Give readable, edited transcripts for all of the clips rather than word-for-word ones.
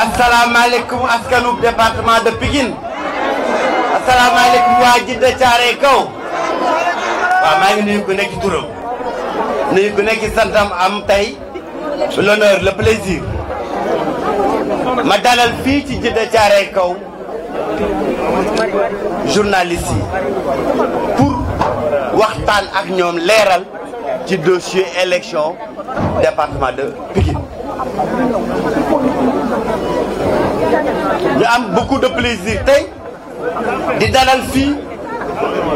asalaamaaleykum askanu département de Pikine asalaamaaleykum waa Djiddah Thiaroye Kaw waaw maa ngi nuyu ku nekk ci turam nuyu ku nekk ci santam am tey l'honneur le plaisir ma dalal fii ci Djiddah Thiaroye Kaw journalistes yi pour waxtaan ak ñoom leeral ci dossier élection département de Pikine ñu am beaucoup de plaisir tey di dalal fii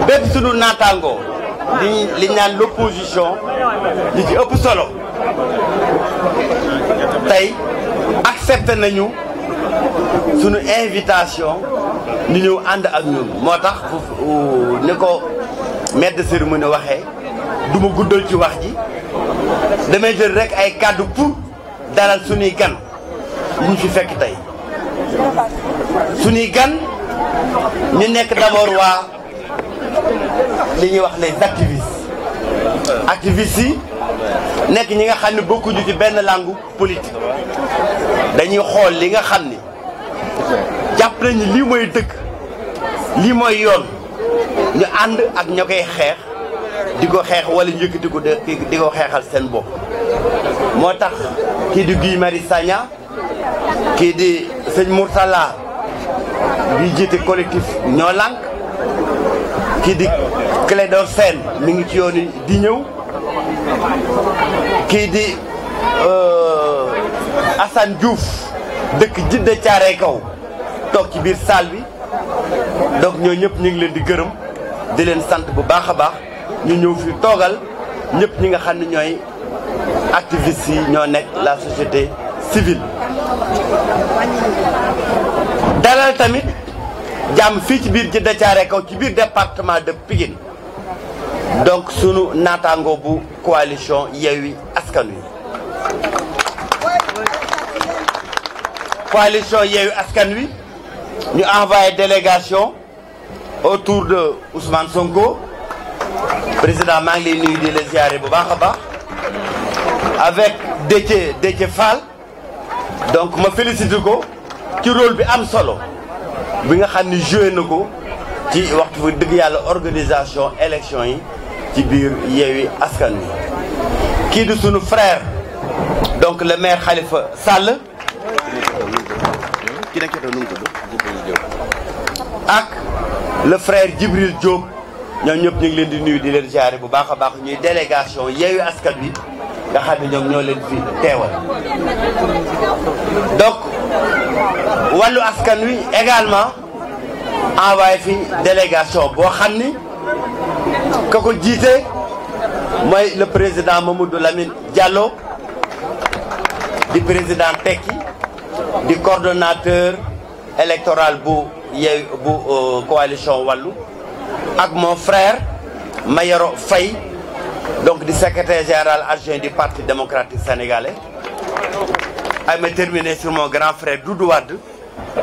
bépp sunu naataango li naan l'opposition li ci ëpp solo tey accepté nañu sunu invitation ñu ñëw ànd ak ñun moo tax ni ko maître de cérémonie waxee du ma guddal ci wax ji damay jël rek ay kàddu pour dalal sunuy gan yi ñu fi fekk tey sunuy gan ñu nekk d'abord waa li ñuy wax les activistes yi nekk ñi nga xam ne bokkuñu ci benn langue politique dañuy xool li nga xam ni jàpp nañu lii mooy dëgg lii mooy yoon ñu ànd ak ña koy xeex di ko xeex wala yëkkati ko di ko xeexal seen bopp moo tax kii di Guy Marius Sagna kii di sëñ Mourtala bi jiite collectif ñoo lànk kii di Clédor Sène mi ngi ci yoon di ñëw kii di Assane Diouf dëkk Djiddah Thiaroye Kaw toog ci biir salle bi donc ñoo ñëpp ñu ngi leen di gërëm di leen sant bu baax a baax ñu ñëw fi toogal ñëpp ñi nga xam ne ñooy activistes yi ñoo nekk la société civile dalal tamit jàmm fii ci biir Djiddah Thiaroye Kaw ci biir département de Pikine donc sunu naataango bu coalition Yewwi Askan Wi coalition Yewwi Askan Wi ñu envoyé délégation autour de Ousmane Sonko président maa ngi lay nuyu di la ziare bu baax a baax avec Déthié Fall donc ma félicité ko ci rôle bi am solo bi nga xam ni joué na ko ci waxtu fa dëgg yàlla organisation élection yi ci biir Yewwi Askan Wi kii di sunu frère donc le maire Khalifa Sall ak le frère Djibril Diop ñoom ñëpp ñu ngi leen di nuyu di leen ziare bu baax a baax ñuy délégation Yewwi Askan Wi nga xam ne ñoom ñoo leen fi teewal donc wàllu askan wi également envoyé fi délégation boo xam ni ka ko jiite mooy le président Mamadou Lamine Diallo di président Tekki di coordonnateur électoral bu coalition wàllu ak mon frère Mayoro Faye donc di secrétaire général adjoint du parti démocratique sénégalais ay ma terminé sur mon grand frère Doudou Wade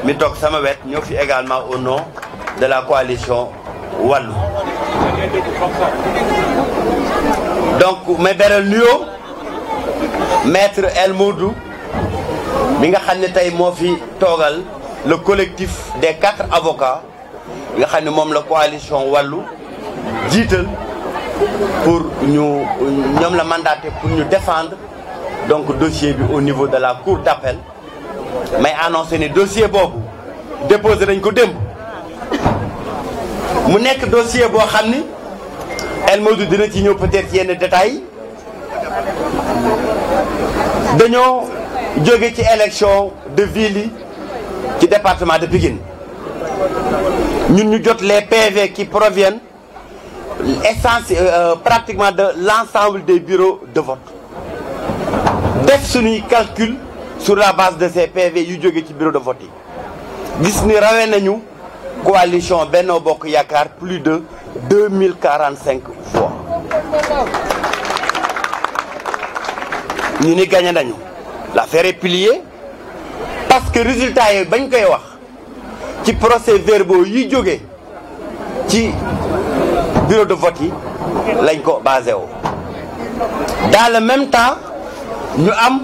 mi toog sama wet ñoo fi également au nom de la coalition wàllu donc ma beral nuyoo maître El Modou mi nga xam ne tey moo fi toogal le collectif des 4 avocats nga xam ne moom la coalition wàllu jiital pour ñoom la mandaté pour ñu défendre donc dossier bi au niveau de la cour d'appel may annoncé ni dossier boobu déposé nañ ko démb mu nekk dossier boo xam ni El Modou dina ci ñëw peut-être yenn détails dañoo jóge ci élection de ville yi ci département de Pikine ñun ñu jot les PV qui proviennent pratiquement de l'ensemble des bureaux de vote def suñuy calcul sur la base de ces PV yu jóge ci bureau de vote yi gis ni rawee nañu coalition Benno Bokk Yaakaar plus de 2045 voix ñu ni gagné nañu l'affaire est pliée parce que résultat yi bañ koy wax ci procès-verbaux yi jóge ci bureau de vote yi lañ ko basé woo dans le même temps ñu am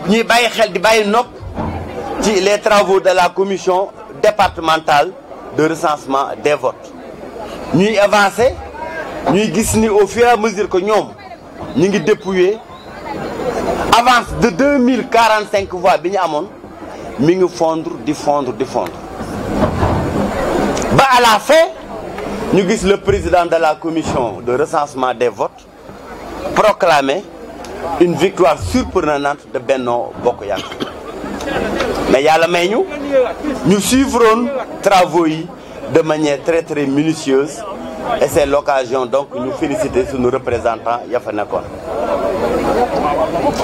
ñuy bàyyi xel di bàyyi nopp les travaux de la commission départementale de recensement des votes ñuy avancer ñuy gis ni au fur et à mesure que ñoom ñu ngi dépouiller avance de 2045 voix bi ñu amoon mi ngi fondre di fondre ba à la fin ñu gis le président de la commission de recensement des votes proclamer une victoire surprenante de Benno Bokk Yaakaar mais yàlla may ñu suivroon travaux yi de manière très minutieuse et c'est l'occasion donc ñu féliciter sunu représentants ya fa nekkoon.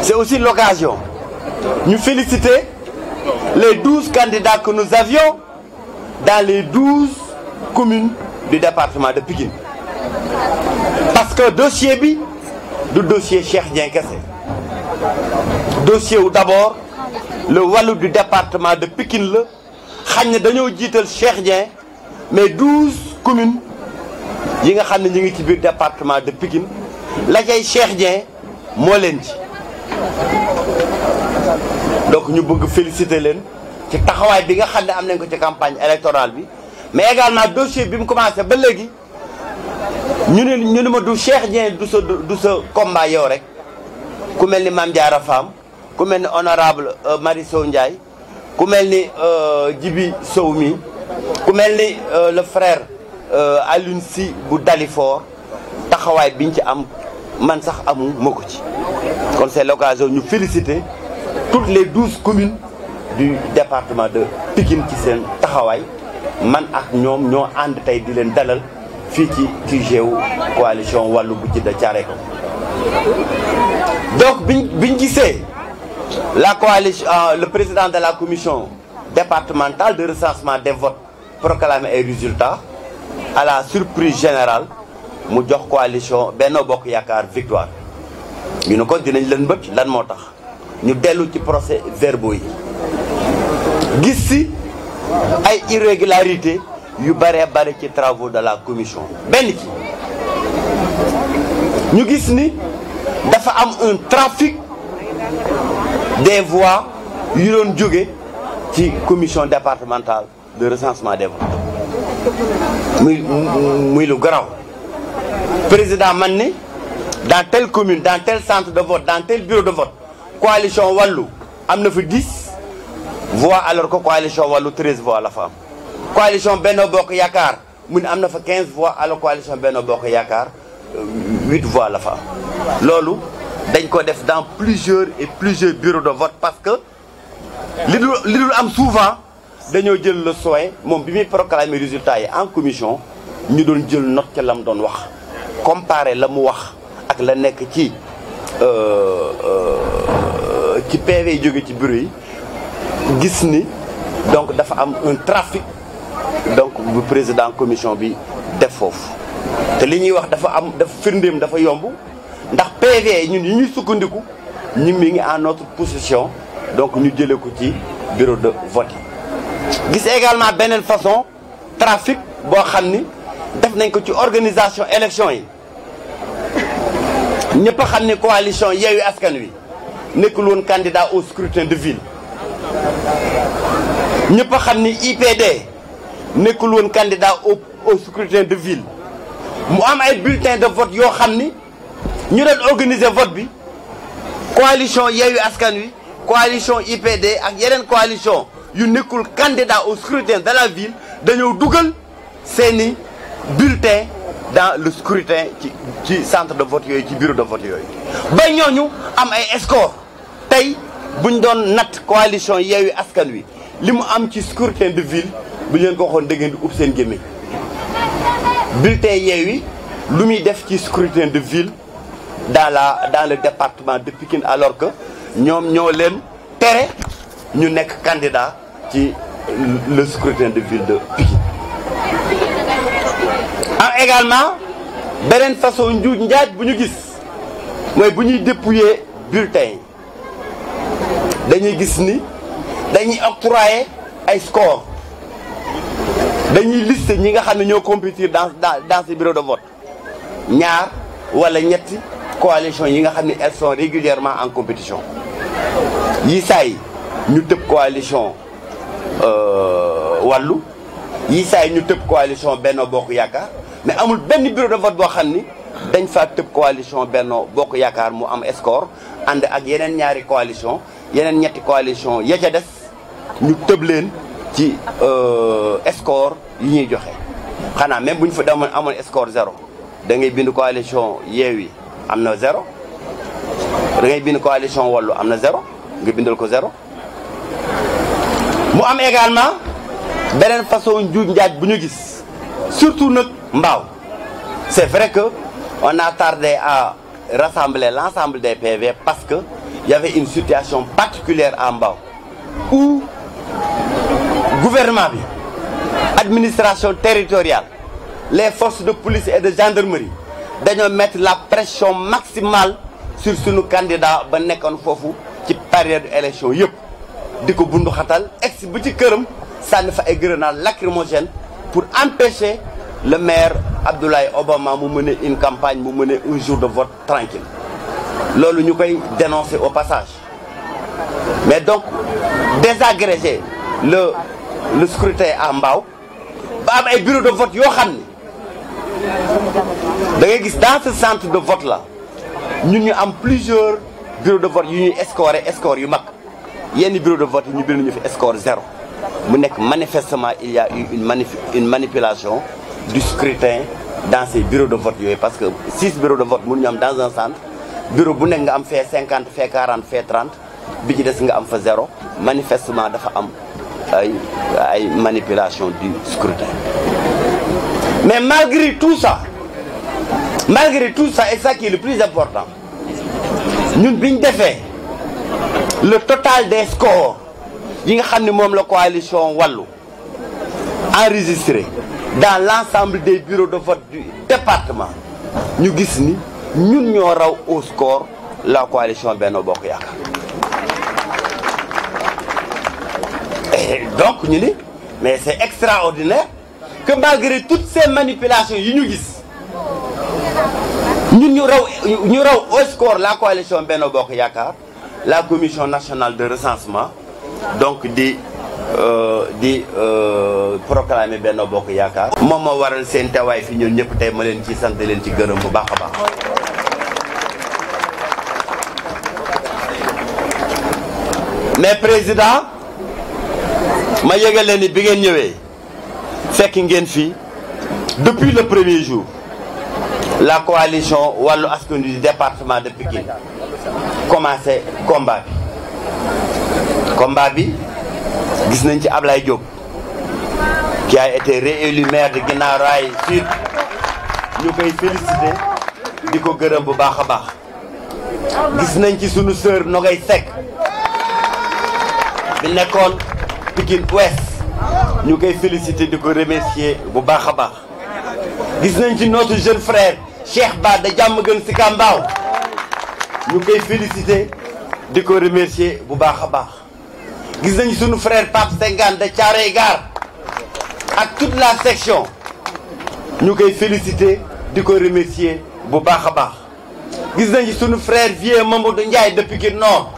C'est aussi l'occasion ñu féliciter les 12 candidats que nous avions dans les 12 communes du département de Pikine parce que dossier bi du dossier Cheikh Dieng kese dossier wu d'abord le wàllu du département de Pikine la xañ ne dañoo jiital Cheikh Dieng mais 12 communes yi nga xam ne ñu ngi ci biir département de Pikine la cay Cheikh Dieng moo leen ci donc ñu bëgg féliciter leen ci taxawaay bi nga xam ne am nañ ko ci campagne électorale bi mais également dossier bi mu commencé ba léegi ñu ne ma du Cheikh Dieng du sa combat yow rek ku mel ni Mame Diarra Fam ku mel ni honorable Marie Sow Ndiaye ku mel ni Djibi Sow mi ku mel ni le frère Alioune Sy bu Dalifort taxawaay biñ ci am man sax amu ma ko ci kon c'est l'occasion ñu féliciter toutes les 12 communes du département de Pikine ci seen taxawaay man ak ñoom ñoo ànd tey di leen dalal fii ci QG coalition wàllu bu Djiddah Thiaroye Kaw donc biñ gisee la coalition le président de la commission départementale de recensement des votes proclamer ay résultats à la surprise générale mu jox coalition Benno Bokk Yaakaar victoire ñu ne ko dinañ leen bët lan moo tax ñu dellu ci procès verbaux yi gis si ay irrégularités yu bare ci travaux de la commission benn ci ñu gis ni dafa am un trafic des voix yu doon jóge ci commission départementale de recensement des votes muy lu garaaw président man ni dans telle commune dans tel centre de vote dans tel bureau de vote coalition wàllu am na fa 10 voix alors que coalition wàllu 13 voix la fa am coalition Benno Bokk Yaakaar mu ne am na fa 15 voix alors coalition Benno Bokk Yaakaar 8 voix la fa am loolu dañ ko def dans plusieurs bureaux de vote parce que li dul am souvent dañoo jël le soin moom bi muy proclamer résultats yi en commission ñu doon jël note ca la mu doon wax comparer la mu wax ak la nekk ci PV yi jóge ci bureau yi gis ni donc dafa am un trafic donc bu président commission bi def foofu te li ñuy wax dafa firndeem dafa yomb ndax PV ñun yi ñuy sukkandiku ñu mi ngi en notre possession donc ñu jëlee ko ci bureau de vote yi gis également beneen façon trafic boo xam ni def nañ ko ci organisation élection yi ñëpp a xam ni coalition Yewwi Askan Wi nekkul woon candidat au scrutin de ville ñëpp a xam ni IPD nekkul woon candidat au scrutin de ville mu am ay bulletins de vote yoo xam ni ñu doon organiser vote bi coalition Yewwi Askan Wi coalition IPD ak yeneen coalition yu nekkul candidat au scrutin de la ville dañoo dugal seeni bulletins dans le scrutin ci centre de vote yooyu ci bureau de vote yooyu ba ñooñu am ay score tey buñ doon natt coalition Yewwi Askan Wi li mu am ci scrutin de ville bu leen ko waxoon da ngeen di ub seen gémmiñ bulletin Yewwi lu muy def ci scrutin de ville dans le département de Pikine alors que ñoom ñoo leen tere ñu nekk candidat ci le scrutin de ville de Pikine am également beneen façon njuuj njaaj bu ñu gis mooy bu ñuy dépouiller bulletins yi dañuy gis ni dañuy octroyer ay score dañuy lister ñi nga xam ne ñoo compétir dans ces bureaux de vote ñaar wala ñetti coalition yi nga xam ne elles sont régulièrement en compétition yi saa yi ñu tëb coalition wàllu yi saa yi ñu tëb coalition Benno Bokk Yaakaar mais amul benn bureau de vote boo xam ni dañ fa tëb coalition Benno Bokk Yaakaar mu am score ànd ak yeneen ñaari coalition yeneen ñetti coalition ya ca des ñu tëb leen ci score yi ñuy joxe xanaa même bu ñu fa demoon amoon score 0 da ngay bind coalition Yewwi am na 0 da ngay bind coalition Wallu am na 0 nga bindal ko 0 mu am également beneen façon njuuj njaaj bu ñu gis surtout nag Mbao c'est vrai que on a tardé à rassembler l'ensemble des PV parce que il y avait une situation particulière à Mbao où gouvernement bi administration territoriale les forces de police et de gendarmerie dañoo mettre la pression maximale sur sunu candidat ba nekkoon foofu ci période élection yëpp di ko bundu xatal ex bu ci këram sànni fa ay grenades lacrymogènes pour empêcher le maire Abdoulaye Obama mu mener une campagne mu mener un jour de vote tranquille loolu ñu koy dénoncer au passage mais donc désagréger le scrutin à Mbao ba am ay bureau de vote yoo xam ni da ngay gis dans ce centre de vote là ñun ñu am plusieurs bureaux de vote yu ñuy score yu mag yenn bureau de vote yi ñu bind ñu fi score 0 mu nekk manifestement il y a eu une manipulation du scrutin dans ces bureaux de vote yooyu parce que 6 bureaux de vote mënuñu am dans un centre bureau bu nekk nga am fait 50 fait 40 fait 30 bi ci des nga am fa 0 manifestement dafa am ay manipulation du scrutin. Mais malgré tout ça et ça qui est le plus important ñun bi ñu defee le total des scores yi nga xam ne moom la coalition Wallu enregistré dans l'ensemble des bureaux de vote du département ñu gis ni ñun ñoo raw au score la coalition Benno Bokk Yaakaar et donc ñu ni mais c'est extraordinaire que malgré toutes ces manipulations yi ñu gis ñun ñu raw au score la coalition Benno Bokk Yaakaar la commission nationale de recensement donc di proclamer Benno Bokk Yaakaar moom moo waral seen teewaay fi ñun ñëpp tey ma leen ci sant leen ci gërëm bu baax a baax. mais président ma yëgal leen ni bi ngeen ñëwee fekk ngeen fi depuis le premier jour la coalition Wallu Askan Wi du département de Pikine commencé combat bi gis nañ ci Ablaye Diop qui a été réélu maire de Guinaw Rail Sud ñu koy féliciter di ko gërëm bu baax a baax gis nañ ci sunu sœur Nogay Seck bi nekkoon Pikine Ouest ñu koy féliciter di ko remercier bu baax a baax gis nañ ci notre jeune frère Cheikh Ba de Diamaguène Sicap Mbao ñu koy féliciter di ko remercier bu baax a baax gis nañ sunu frère Pape Senghane de Thiaroye Gare ak toute la section ñu koy féliciter di ko remercier bu baax a baax gis nañ sunu frère vieux Mamadou Ndiaye de Pikine Nord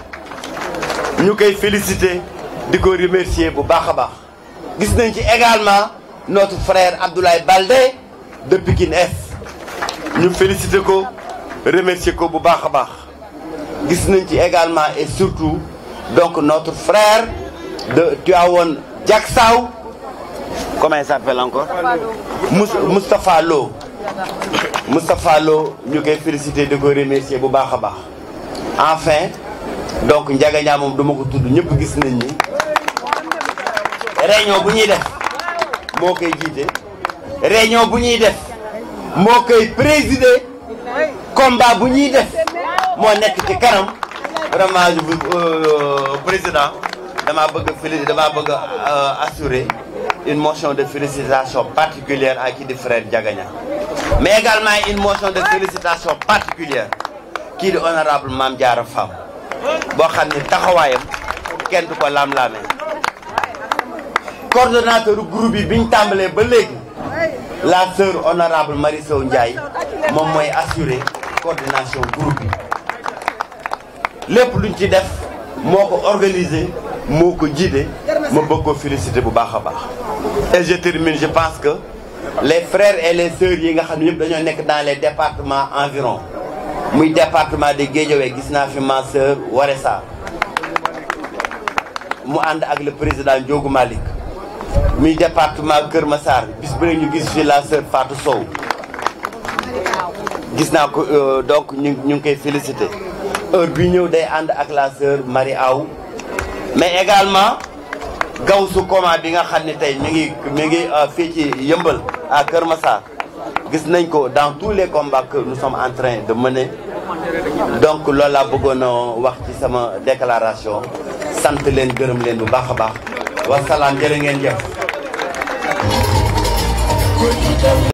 ñu koy féliciter di ko remercier bu baax a baax gis nañ ci également notre frère Abdoulaye Baldé de Pikine Est ñu féliciter ko remercier ko bu baax a baax gis nañ ci également et surtout donc notre frère de Tivaouane Diacksao comment il s'appelle encore Moustapha Lo ñu koy féliciter di ko remercier bu baax a baax enfin donc Ndiaga Niang moom duma ko tudd ñëpp gis nañ ni réunion bu ñuy def moo koy jiite réunion bu ñuy def moo koy présider combat bu ñuy def moo nekk ci kanam vraiment je vous président damaa bëgg assurer une motion de félicitation particulière à kii di frère Ndiaga Niang mais également une motion de félicitation particulière kii di honorable Mame Diarra Fam boo xam ne taxawaayam kenn du ko lam-laamee coordonnateur groupe yi bi ñu tàmbalee ba léegi la sœur honorable Marie Sow Ndiaye moom mooy assurer coordination groupe yi lépp luñ ci def moo ko organiser moo ko jiite ma bëgg ko féliciter bu baax a baax. Et je termine, je pense que les frères et les sœurs yi nga xam ne yëpp dañoo nekk dans les départements environ muy département de Guédiawaye gis naa fi ma sœur Waré Sarr mu ànd ak le président Ndiogou Malick muy département Kër Massar bis bu ne ñu gis fi la sœur Fatou Sow gis naa ko donc ñu ngi koy féliciter heure bi ñëw day ànd ak la sœur Marie Aw mais également Gawsu Koma bi nga xam ne tey mi ngi fii ci Yëmbal à Kër Massar gis nañ ko dans tous les combats que nous sommes en train de mener donc loolu laa bëggoon a wax ci sama déclaration sant leen gërëm leen bu baax a baax wasalaam jërë ngeen jëf